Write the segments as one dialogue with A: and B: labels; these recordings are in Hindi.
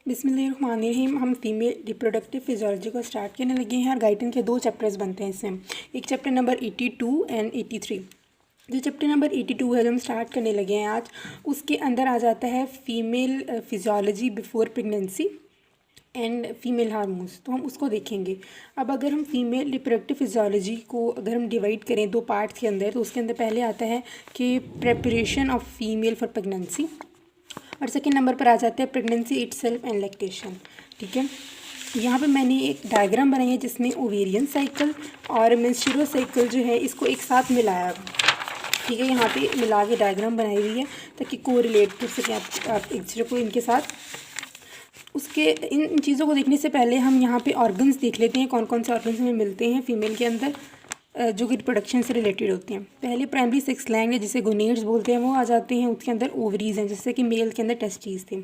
A: बिस्मिल्लाहिर्रहमानिर्रहीम। हम फीमेल रिप्रोडक्टिव फिजियोलॉजी को स्टार्ट करने लगे हैं और गाइडन के 2 चैप्टर्स बनते हैं इसमें। एक चैप्टर नंबर 82 एंड 83। जो चैप्टर नंबर 82 है जो हम स्टार्ट करने लगे हैं आज, उसके अंदर आ जाता है female physiology before pregnancy and female hormones. तो हम उसको देखेंगे। अब अगर हम फीमेल रिप्रोडक्टिव फिजियोलॉजी को अगर हम डिवाइड करें 2 पार्ट्स के अंदर, तो उसके अंदर पहले आता है कि preparation of female for pregnancy और सेकेंड नंबर पर आ जाता है प्रेगनेंसी इटसेल्फ एंड लैक्टेशन। ठीक है, यहाँ पे मैंने एक डायग्राम बनाई है जिसमें ओवेरियन साइकिल और मेंस्ट्रुअल साइकिल जो है इसको एक साथ मिलाया। ठीक है, यहाँ पे मिला के डायग्राम बनाई हुई है ताकि को रिलेट कर सकें आप एक दूसरे को इनके साथ। उसके इन चीज़ों को देखने से पहले हम यहाँ पे ऑर्गन्स देख लेते हैं, कौन कौन से ऑर्गन्स हमें मिलते हैं फीमेल के अंदर जो कि रिप्रोडक्शन से रिलेटेड होते हैं। पहले प्राइमरी सेक्स ग्लैंड है जिसे गोनेड्स बोलते हैं, वो आ जाते हैं। उसके अंदर ओवरीज हैं जैसे कि मेल के अंदर टेस्टिस थे।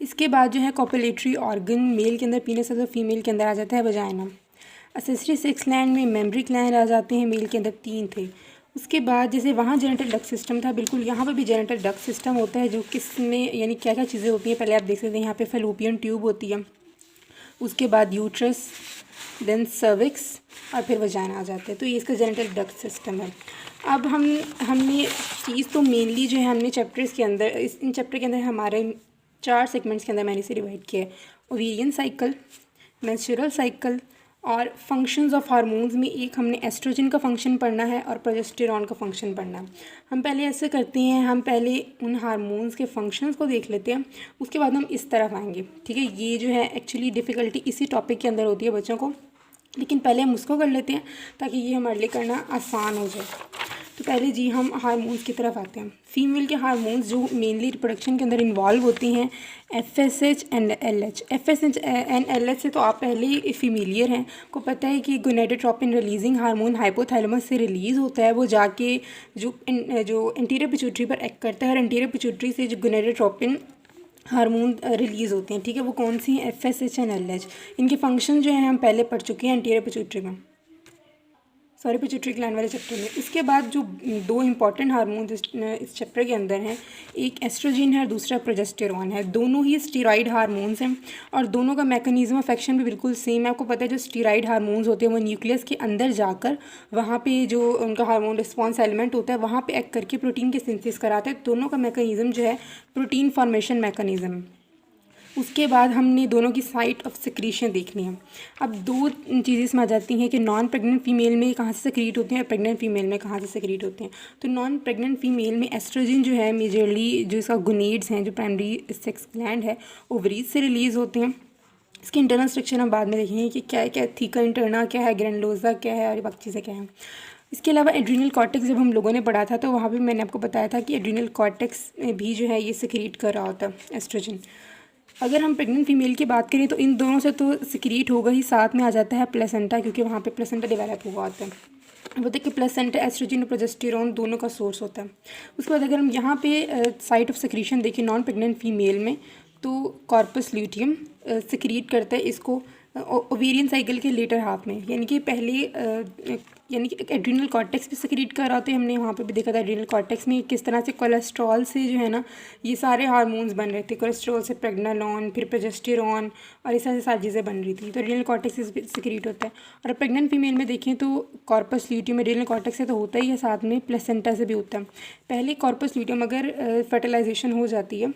A: इसके बाद जो है कॉपुलेटरी ऑर्गन मेल के अंदर पीनस और फीमेल के अंदर आ जाता है वजाइना। एक्सेसरी सेक्स ग्लैंड में मेमरी ग्लैंड आ जाते हैं, मेल के अंदर 3 थे। उसके बाद जैसे वहाँ जेनिटल डक्ट सिस्टम था, बिल्कुल यहाँ पे भी जेनिटल डक्ट सिस्टम होता है जो किसमें यानी क्या क्या चीज़ें होती हैं पहले आप देख सकते हैं। यहाँ पे फैलोपियन ट्यूब होती है, उसके बाद यूट्रस, देन सर्विक्स और फिर वजाइना आ जाता है। तो ये इसका जेनिटल डक्ट सिस्टम है। अब हमने चीज़ तो मेनली जो है हमने चैप्टर्स के अंदर इन चैप्टर के अंदर हमारे 4 सेगमेंट्स के अंदर मैंने इसे डिवाइड किया है। ओवेरियन साइकिल, मेंस्ट्रुअल साइकिल और फंक्शंस ऑफ हार्मोन्स में एक हमने एस्ट्रोजन का फंक्शन पढ़ना है और प्रोजेस्टेरॉन का फंक्शन पढ़ना है। हम पहले ऐसे करते हैं, हम पहले उन हार्मोन्स के फंक्शंस को देख लेते हैं, उसके बाद हम इस तरफ आएंगे। ठीक है, ये जो है एक्चुअली डिफ़िकल्टी इसी टॉपिक के अंदर होती है बच्चों को, लेकिन पहले हम उसको कर लेते हैं ताकि ये हमारे लिए करना आसान हो जाए। तो पहले जी हम हार्मोन्स की तरफ आते हैं। फीमेल के हार्मोन्स जो मेनली रिप्रोडक्शन के अंदर इन्वॉल्व होती हैं, FSH and LH। FSH and LH से तो आप पहले ही फेमिलियर हैं, को पता है कि गोनेडोट्रोपिन रिलीजिंग हार्मोन हाइपोथैलेमस से रिलीज़ होता है। वो जाके जो एंटीरियर पिट्यूटरी पर एक्ट करता है और एंटीरियर पिट्यूटरी से जो गोनेडोट्रोपिन हार्मोन रिलीज़ होते हैं। ठीक है, वो कौन सी हैं? FSH and LH। इनके फंक्शन जो हैं हम पहले पढ़ चुके हैं एंटीरियर पिट्यूटरी में, सॉरी पिट्यूटरी ग्लैंड वाले चैप्टर में। इसके बाद जो 2 इंपॉर्टेंट हार्मोन इस चैप्टर के अंदर हैं, एक एस्ट्रोजन है और दूसरा प्रोजेस्टेरॉन है। दोनों ही स्टीरॉयड हार्मोन्स हैं और दोनों का मैकेनिज्म ऑफ एक्शन भी बिल्कुल सेम है। आपको पता है जो स्टीरॉयड हार्मोन्स होते हैं वो न्यूक्लियस के अंदर जाकर वहाँ पे जो उनका हार्मोन रिस्पॉन्स एलिमेंट होता है वहाँ पे एक्ट करके प्रोटीन के सिंथेसिस कराते हैं। दोनों का मैकेनिज्म जो है प्रोटीन फॉर्मेशन मैकेनिज्म। उसके बाद हमने दोनों की साइट ऑफ सिक्रीशन देखनी है। अब 2 चीज़ें इसमें आ जाती हैं कि नॉन प्रेग्नेंट फीमेल में कहाँ से सिक्रीट होते हैं और प्रेग्नेंट फीमेल में कहाँ से सिक्रीट होते हैं। तो नॉन प्रेग्नेंट फीमेल में एस्ट्रोजन जो है मेजरली जो इसका गोनेड्स हैं, जो प्राइमरी सेक्स ग्लैंड है, ओवरीज से रिलीज़ होते हैं। इसकी इंटरनल स्ट्रक्चर हम बाद में देखेंगे कि क्या क्या थीका इंटरना क्या है, ग्रैंडलोसा क्या है और बाकी चीज़ें क्या हैं। इसके अलावा एड्रीनल कॉर्टेक्स जब हम लोगों ने पढ़ा था तो वहाँ भी मैंने आपको बताया था कि एड्रीनल कॉर्टेक्स में भी जो है ये सिक्रीट कर रहा होता है एस्ट्रोजन। अगर हम प्रेग्नेंट फीमेल की बात करें तो इन दोनों से तो सिक्रीट होगा ही, साथ में आ जाता है प्लेसेंटा, क्योंकि वहाँ पे प्लेसेंटा डेवलप हुआ होता है। बोलते हैं कि प्लेसेंटा एस्ट्रोजन और प्रोजेस्टेरॉन दोनों का सोर्स होता है। उसके बाद अगर हम यहाँ पे साइट ऑफ सिक्रीशन देखें नॉन प्रेग्नेंट फीमेल में, तो कॉर्पस ल्यूटियम सिक्रीट करता है इसको ओवेरियन साइकिल के लेटर हाफ में, यानी कि पहले यानी कि एड्रीनल कॉर्टेक्स भी सिक्रीट कर रहा होता है। हमने वहाँ पे भी देखा था एड्रीनल कॉर्टेक्स में किस तरह से कोलेस्ट्रॉल से जो है ना ये सारे हार्मोन्स बन रहे थे। कोलेस्ट्रॉल से प्रेग्नालॉन, फिर प्रोजेस्टेरॉन और इस तरह से सारी चीज़ें बन रही थी। तो एड्रीनल कॉर्टेक्स से सिक्रीट होता है। और प्रेग्नेंट फीमेल में देखें तो कॉर्पस ल्यूटियम एड्रीनल कॉर्टेक्स से तो होता ही है, साथ में प्लेसेंटा से भी होता है। पहले कॉर्पस ल्यूटियम अगर फर्टिलाइजेशन हो जाती है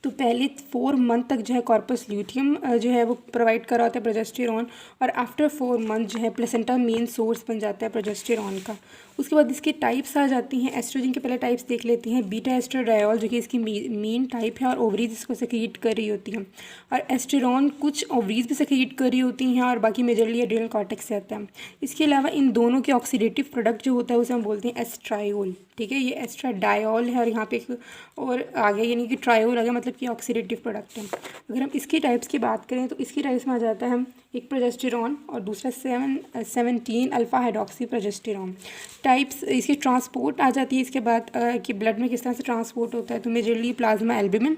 A: तो पहले 4 मंथ तक जो है कॉर्पस ल्यूटियम जो है वो प्रोवाइड कर रहा होता है प्रोजेस्टेरॉन, और आफ्टर 4 मंथ जो है प्लेसेंटा मेन सोर्स बन जाता है प्रोजेस्टेरॉन का। उसके बाद इसके टाइप्स आ जाती हैं। एस्ट्रोजन के पहले टाइप्स देख लेते हैं। बीटा एस्ट्रोडायोल जो कि इसकी मेन टाइप है और ओवरीज इसको सेक्रीट कर रही होती हैं, और एस्टेरॉन कुछ ओवरीज भी सेक्रीट कर रही होती हैं और बाकी मेजरली एड्रीनल कॉर्टेक्स से आता है। इसके अलावा इन दोनों के ऑक्सीडेटिव प्रोडक्ट जो होता है उसे हम बोलते हैं एस्ट्रायोल। ठीक है, ये एस्ट्राडायोल है और यहाँ पे एक और आ गया यानी कि ट्रायोल आ गया, मतलब कि ऑक्सीडेटिव प्रोडक्ट है। अगर हम इसकी टाइप्स की बात करें तो इसकी टाइप्स में आ जाता है एक प्रोजेस्टेरॉन और दूसरा 17 अल्फा हाइड्रोक्सी प्रोजेस्टेरॉन। टाइप्स इसकी ट्रांसपोर्ट आ जाती है इसके बाद कि ब्लड में किस तरह से ट्रांसपोर्ट होता है। तो मेजरली प्लाज्मा एल्बुमिन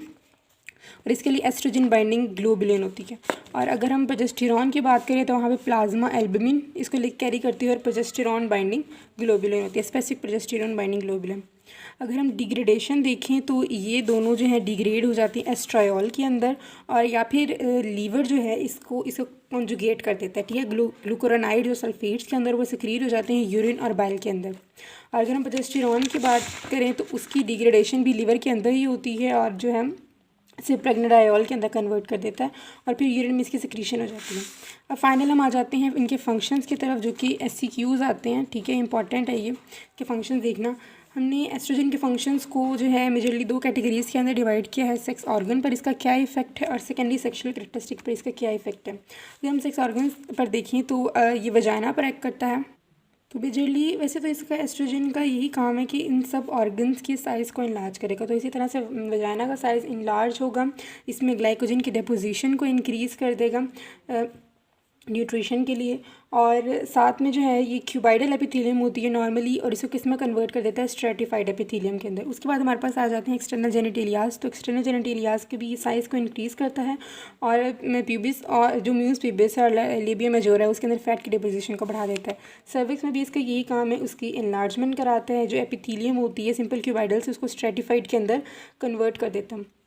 A: और इसके लिए एस्ट्रोजन बाइंडिंग ग्लोबुलिन होती है। और अगर हम प्रोजेस्टेरॉन की बात करें तो वहाँ पे प्लाज्मा एल्बुमिन इसको कैरी करती है और प्रोजेस्टेरॉन बाइंडिंग ग्लोबुलिन होती है, स्पेसिफिक प्रोजेस्टेरॉन बाइंडिंग ग्लोबुलिन। अगर हम डिग्रेडेशन देखें तो ये दोनों जो है डिग्रेड हो जाती हैं एस्ट्रायोल के अंदर, और या फिर लीवर जो है इसको कॉन्जुगेट कर देता है, ठीक है। ग्लूकुरोनाइड जो सल्फेट्स के अंदर वो सिक्रीट हो जाते हैं यूरिन और बाइल के अंदर। और अगर हम प्रोजेस्टेरॉन की बात करें तो उसकी डिग्रेडेशन भी लीवर के अंदर ही होती है, और जो है इसे प्रेग्नेडायोल के अंदर कन्वर्ट कर देता है, और फिर यूरिन में इसकी सिक्रीशन हो जाती है। अब फाइनल हम आ जाते हैं इनके फंक्शंस की तरफ, जो कि SCQs आते हैं, ठीक है। इंपॉर्टेंट है ये कि फंक्शंस देखना। हमने एस्ट्रोजन के फंक्शंस को जो है मेजरली 2 कैटेगरीज़ के अंदर डिवाइड किया है। सेक्स ऑर्गन पर इसका क्या इफेक्ट है, और सेकेंडरी सेक्शुअल कैरेक्टरिस्टिक पर इसका क्या इफेक्ट है। अगर हम सेक्स ऑर्गन पर देखें तो ये वजाइना पर एक्ट करता है। तो मेजरली वैसे तो इसका एस्ट्रोजन का यही काम है कि इन सब ऑर्गन्स की साइज़ को इनलार्ज करेगा। तो इसी तरह से वजाइना का साइज़ इनलार्ज होगा, इसमें ग्लाइकोजन की डिपोजिशन को इंक्रीज़ कर देगा न्यूट्रिशन के लिए, और साथ में जो है ये क्यूबाइडल एपिथेलियम होती है नॉर्मली, और इसको किस में कन्वर्ट कर देता है, स्ट्रेटिफाइड एपिथेलियम के अंदर। उसके बाद हमारे पास आ जाते हैं एक्सटर्नल जेनिटेलियाज। तो एक्सटर्नल जेनिटेलियाज के भी साइज़ को इंक्रीज़ करता है, और प्यूबिस और जो म्यूस प्यूबिस और लेबिया मेजोरा है उसके अंदर फैट की डिपोजिशन को बढ़ा देता है। सर्विक्स में भी इसका यही काम है, उसकी इनलार्जमेंट कराता है। जो एपिथेलियम होती है सिंपल क्यूबाइडल से, उसको स्ट्रेटिफाइड के अंदर कन्वर्ट कर देता है।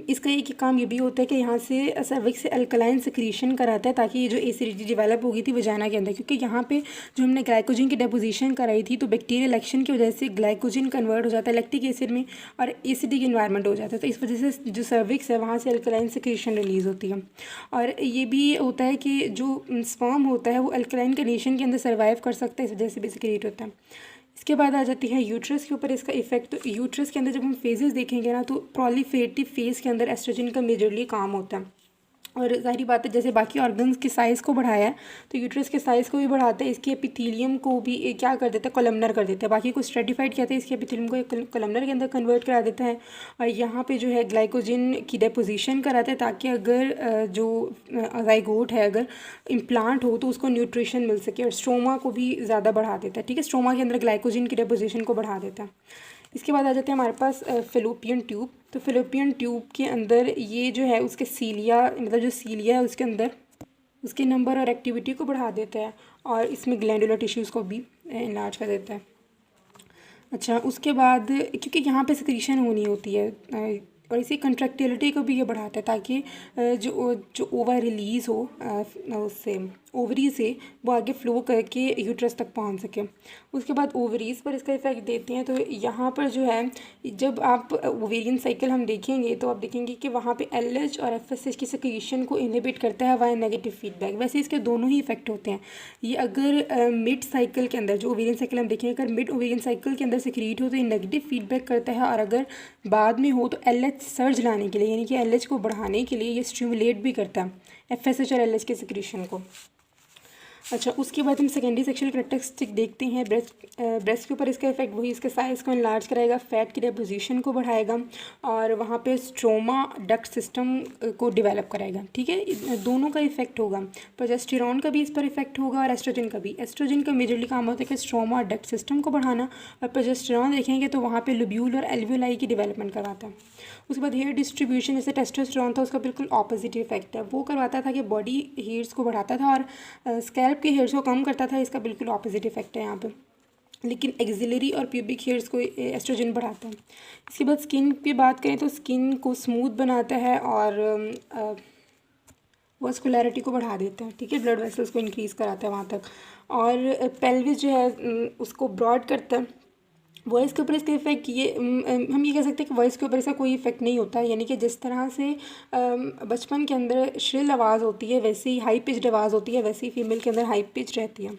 A: इसका एक ही काम ये भी होता है कि यहाँ से सर्विक्स से अल्कलाइन सिक्रीशन कराता है, ताकि ये जो एसिडिटी डेवलप हो गई थी वजाना के अंदर, क्योंकि यहाँ पे जो हमने ग्लाइकोजन की डिपोजिशन कराई थी तो बैक्टीरियल एक्शन की वजह से ग्लाइकोजन कन्वर्ट हो जाता है लैक्टिक एसिड में, और एसिडिक इन्वायरमेंट हो जाता है। तो इस वजह से जो सर्विक्स है वहाँ से अल्कलाइन सिक्रीशन रिलीज़ होती है। और ये भी होता है कि जो स्पर्म होता है वो अल्कलाइन कंडीशन के अंदर सर्वाइव कर सकता है, इस वजह से भी सिक्रीट होता है। इसके बाद आ जाती है यूट्रस के ऊपर इसका इफेक्ट। तो यूट्रस के अंदर जब हम फेजेस देखेंगे ना, तो प्रोलिफेरेटिव फेज के अंदर एस्ट्रोजन का मेजरली काम होता है। और जाहिर बात है जैसे बाकी ऑर्गन्स की साइज़ को बढ़ाया है तो यूट्रस के साइज़ को भी बढ़ाता है, इसके एपिथेलियम को भी क्या कर देता है, कोलमनर कर देता है। बाकी को स्ट्रेटिफाइड कहते हैं, इसके एपिथेलियम को एक कोलमनर के अंदर कन्वर्ट करा देता है, और यहाँ पे जो है ग्लाइकोजन की डिपोजिशन कराता है, ताकि अगर जो जाइगोट है अगर इम्प्लांट हो तो उसको न्यूट्रिशन मिल सके। और स्ट्रोमा को भी ज़्यादा बढ़ा देता है, ठीक है। स्ट्रोमा के अंदर ग्लाइकोजन की डिपोजिशन को बढ़ा देता है। इसके बाद आ जाते हैं हमारे पास फेलोपियन ट्यूब। तो फेलोपियन ट्यूब के अंदर ये जो है उसके सीलिया, मतलब जो सीलिया है उसके अंदर उसके नंबर और एक्टिविटी को बढ़ा देता है, और इसमें ग्लैंडुलर टिश्यूज़ को भी इनलार्ज कर देता है। अच्छा, उसके बाद क्योंकि यहाँ पे सिक्रीशन होनी होती है, और इसी कंट्रैक्टिलिटी को भी ये बढ़ाता है, ताकि जो ओवर रिलीज़ हो उससे ओवरी से वो आगे फ्लो करके यूट्रस तक पहुंच सके। उसके बाद ओवरीज़ पर इसका इफेक्ट देते हैं। तो यहाँ पर जो है जब आप ओवेरियन साइकिल हम देखेंगे तो आप देखेंगे कि वहाँ पे LH और FSH की सिक्रीशन को इनहिबिट करता है वाया नेगेटिव फीडबैक। वैसे इसके दोनों ही इफेक्ट होते हैं। ये अगर मिड साइकिल के अंदर जो ओवेरियन साइकिल हम देखेंगे, अगर मिड ओवेरियन साइकिल के अंदर सिक्रीट हो तो ये नेगेटिव फीडबैक करता है, और अगर बाद में हो तो LH सर्ज लाने के लिए, यानी कि LH को बढ़ाने के लिए ये स्टिमुलेट भी करता है FSH और LH के सिक्रीशन को। अच्छा, उसके बाद हम सेकेंडरी सेक्शुअल कैरेक्टरिस्टिक देखते हैं। ब्रेस्ट के ऊपर इसका इफेक्ट वही इसके साइज़ को इनलार्ज कराएगा, फैट की डिपोजिशन को बढ़ाएगा, और वहाँ पे स्ट्रोमा डक्ट सिस्टम को डेवलप कराएगा, ठीक है। दोनों का इफेक्ट होगा, प्रोजेस्टेरॉन का भी इस पर इफेक्ट होगा और एस्ट्रोजन का भी। एस्ट्रोजन का मेजरली काम होता है कि स्ट्रोमा डक्ट सिस्टम को बढ़ाना, और प्रोजेस्टेरॉन देखेंगे तो वहाँ पर लोब्यूल और एल्वियोलाई की डेवलपमेंट करवाता है। उसके बाद हेयर डिस्ट्रीब्यूशन, जैसे टेस्टोस्टेरोन था उसका बिल्कुल ऑपोजिट इफेक्ट है, वो करवाता था कि बॉडी हेयर्स को बढ़ाता था और स्कैल्प के हेयर्स को कम करता था। इसका बिल्कुल ऑपोजिट इफेक्ट है यहाँ पे, लेकिन एक्सिलरी और प्यूबिक हेयर्स को एस्ट्रोजन बढ़ाता है। इसके बाद स्किन की बात करें तो स्किन को स्मूथ बनाता है और वस्कुलैरिटी को बढ़ा देता है, ठीक है। ब्लड वेसल्स को इंक्रीज़ कराता है वहाँ तक, और पेल्विस जो है उसको ब्रॉड करता है। वॉइस के ऊपर इसका इफेक्ट ये हम ये कह सकते हैं कि वॉइस के ऊपर इसका कोई इफेक्ट नहीं होता, यानी कि जिस तरह से बचपन के अंदर श्रिल आवाज़ होती है वैसे ही हाई पिच्ड आवाज़ होती है, वैसे ही फीमेल के अंदर हाई पिच रहती है।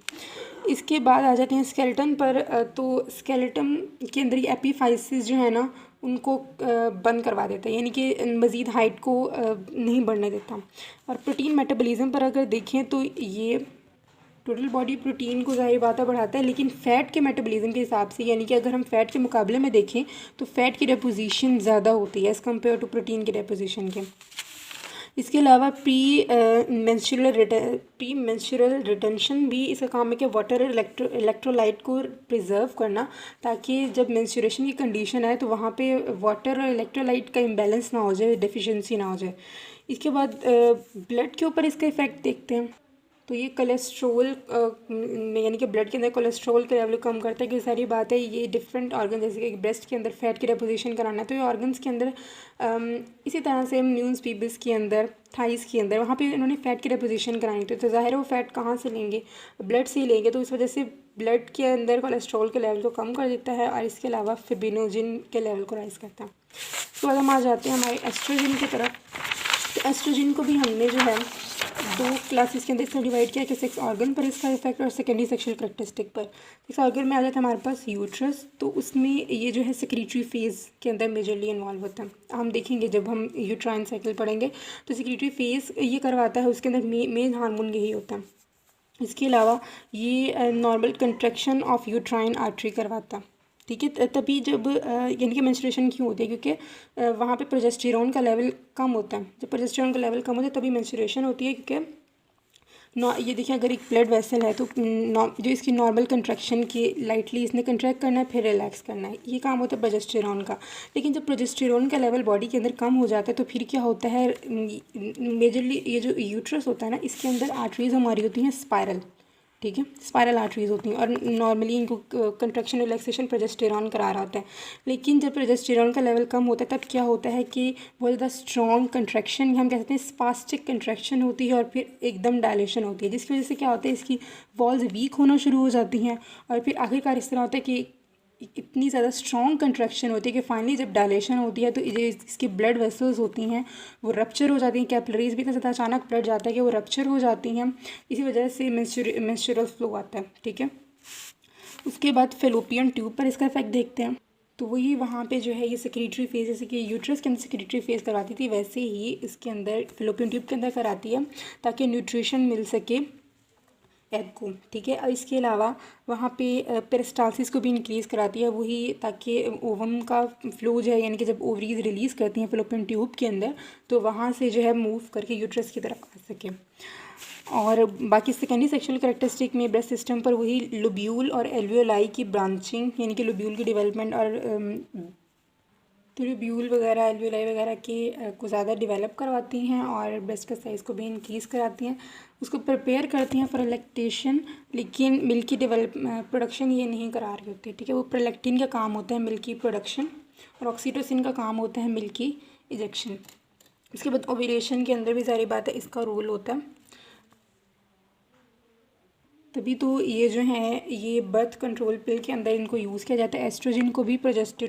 A: इसके बाद आ जाते हैं स्केलेटन पर। तो स्केलेटन के अंदर ये एपीफाइसिस जो है ना उनको बंद करवा देता है, यानी कि मज़ीद हाइट को नहीं बढ़ने देता। और प्रोटीन मेटाबॉलिज्म पर अगर देखें तो ये टोटल बॉडी प्रोटीन को ज़ाहिर बात है बढ़ाता है, लेकिन फ़ैट के मेटाबॉलिज्म के हिसाब से, यानी कि अगर हम फ़ैट के मुकाबले में देखें तो फ़ैट की डिपोजिशन ज़्यादा होती है एज़ कम्पेयर टू प्रोटीन की डिपोजिशन के। इसके अलावा प्री मेंस्ट्रुअल रिटेंशन भी इसका काम है कि वाटर इलेक्ट्रोलाइट को प्रिजर्व करना, ताकि जब मेंस्ट्रुएशन की कंडीशन आए तो वहाँ पे वाटर और इलेक्ट्रोलाइट का इम्बैलेंस ना हो जाए, डेफिशिएंसी ना हो जाए। इसके बाद ब्लड के ऊपर इसका इफ़ेक्ट देखते हैं। तो ये कोलेस्ट्रोल यानी कि ब्लड के अंदर कोलेस्ट्रोल के लेवल कम करता है। कि सारी बात है, ये डिफरेंट ऑर्गन जैसे कि ब्रेस्ट के अंदर फैट की डिपोजिशन कराना है, तो ये ऑर्गन्स के अंदर इसी तरह से न्यूज़ पीबल्स के अंदर, थाइस के अंदर, वहाँ पे इन्होंने फ़ैट की डिपोजिशन करानी थी। तो ज़ाहिर है वो फ़ैट कहाँ से लेंगे, ब्लड से ही लेंगे। तो इस वजह से ब्लड के अंदर कोलेस्ट्रॉल के लेवल को कम कर देता है और इसके अलावा फिब्रिनोजिन के लेवल को राइज़ करता है। तो अब हम आ जाते हैं हमारे एस्ट्रोजन की तरफ। तो एस्ट्रोजन को भी हमने जो है दो क्लासेस के अंदर इसमें डिवाइड किया कि सेक्स ऑर्गन पर इसका इफेक्ट और सेकेंडरी सेक्शुअल करेक्टरिस्टिक पर। सेक्स ऑर्गन में आ जाता है हमारे पास यूट्रस, तो उसमें ये जो है सेक्रेटरी फेज़ के अंदर मेजरली इन्वॉल्व होता है। हम देखेंगे जब हम यूट्राइन साइकिल पढ़ेंगे तो सेक्रेटरी फेज़ ये करवाता है, उसके अंदर मेन हार्मोन यही होता है। इसके अलावा ये normal contraction of uterine artery करवाता है। ठीक है, तभी जब यानी कि मेंस्ट्रुएशन क्यों होती है, क्योंकि वहाँ पे प्रोजेस्टेरॉन का लेवल कम होता है। जब प्रोजेस्टेरॉन का लेवल कम होता है तभी मेंस्ट्रुएशन होती है, क्योंकि ये देखिए अगर एक ब्लड वेसल है तो जो इसकी नॉर्मल कंट्रैक्शन की लाइटली इसने कंट्रैक्ट करना है फिर रिलैक्स करना है, ये काम होता है प्रोजेस्टेरॉन का। लेकिन जब प्रोजेस्टेरॉन का लेवल बॉडी के अंदर कम हो जाता है तो फिर क्या होता है, मेजरली ये जो यूट्रस होता है ना, इसके अंदर आर्टरीज हमारी होती हैं स्पायरल। ठीक है, स्पायरल आर्टरीज होती हैं और नॉर्मली इनको कंट्रैक्शन रिलैक्सेशन प्रोजेस्टेरॉन करा रहा होता है। लेकिन जब प्रोजेस्टेरॉन का लेवल कम होता है तब क्या होता है कि बहुत ज़्यादा स्ट्रॉन्ग कंट्रैक्शन, हम कहते हैं स्पास्टिक कंट्रैक्शन होती है और फिर एकदम डायलेशन होती है, जिसकी वजह से क्या होता है, इसकी वॉल्स वीक होना शुरू हो जाती हैं और फिर आखिरकार इस तरह होता है कि इतनी ज़्यादा स्ट्रॉन्ग कंट्रैक्शन होती है कि फाइनली जब डायलेशन होती है तो ये इसकी ब्लड वेसल्स होती हैं वो रप्चर हो जाती हैं। कैपिलरीज भी इतना ज़्यादा अचानक ब्लड जाता है कि वो रप्चर हो जाती हैं, इसी वजह से मेंस्ट्रुअल फ्लो आता है। ठीक है, उसके बाद फेलोपियन ट्यूब पर इसका इफेक्ट देखते हैं। तो वही वहाँ पे जो है ये सेक्रेटरी फेज, जैसे कि यूट्रस के अंदर सेक्रेटरी फेज करवाती थी वैसे ही इसके अंदर फेलोपियन ट्यूब के अंदर कराती है ताकि न्यूट्रिशन मिल सके एग को। ठीक है, और इसके अलावा वहाँ पे पेरिस्टालसिस को भी इंक्रीज़ कराती है वही, ताकि ओवम का फ्लो जो है यानी कि जब ओवरीज रिलीज़ करती हैं फेलोपियन ट्यूब के अंदर तो वहाँ से जो है मूव करके यूट्रस की तरफ आ सके। और बाकी सेकेंडरी सेक्शुअल करेक्टरिस्टिक में ब्रेस्ट सिस्टम पर वही लोब्यूल और एल्वियोलाई की ब्रांचिंग यानी कि लोब्यूल की डेवलपमेंट और लोब्यूल वगैरह एल्वियोलाई वगैरह के को ज़्यादा डेवलप करवाती हैं और ब्रेस्ट का साइज़ को भी इंक्रीज़ कराती हैं, उसको प्रिपेयर करती हैं फॉर लैक्टेशन। लेकिन मिल्क की प्रोडक्शन ये नहीं करा रही होती। ठीक है, वो प्रोलैक्टिन का काम होता है मिल्क की प्रोडक्शन और ऑक्सीटोसिन का काम होता है मिल्क की इजेक्शन। इसके बाद ओव्यूलेशन के अंदर भी सारी बात है इसका रोल होता है। तभी तो ये जो है ये बर्थ कंट्रोल पिल के अंदर इनको यूज़ किया जाता है। एस्ट्रोजन को भी प्रोजेस्टेरॉन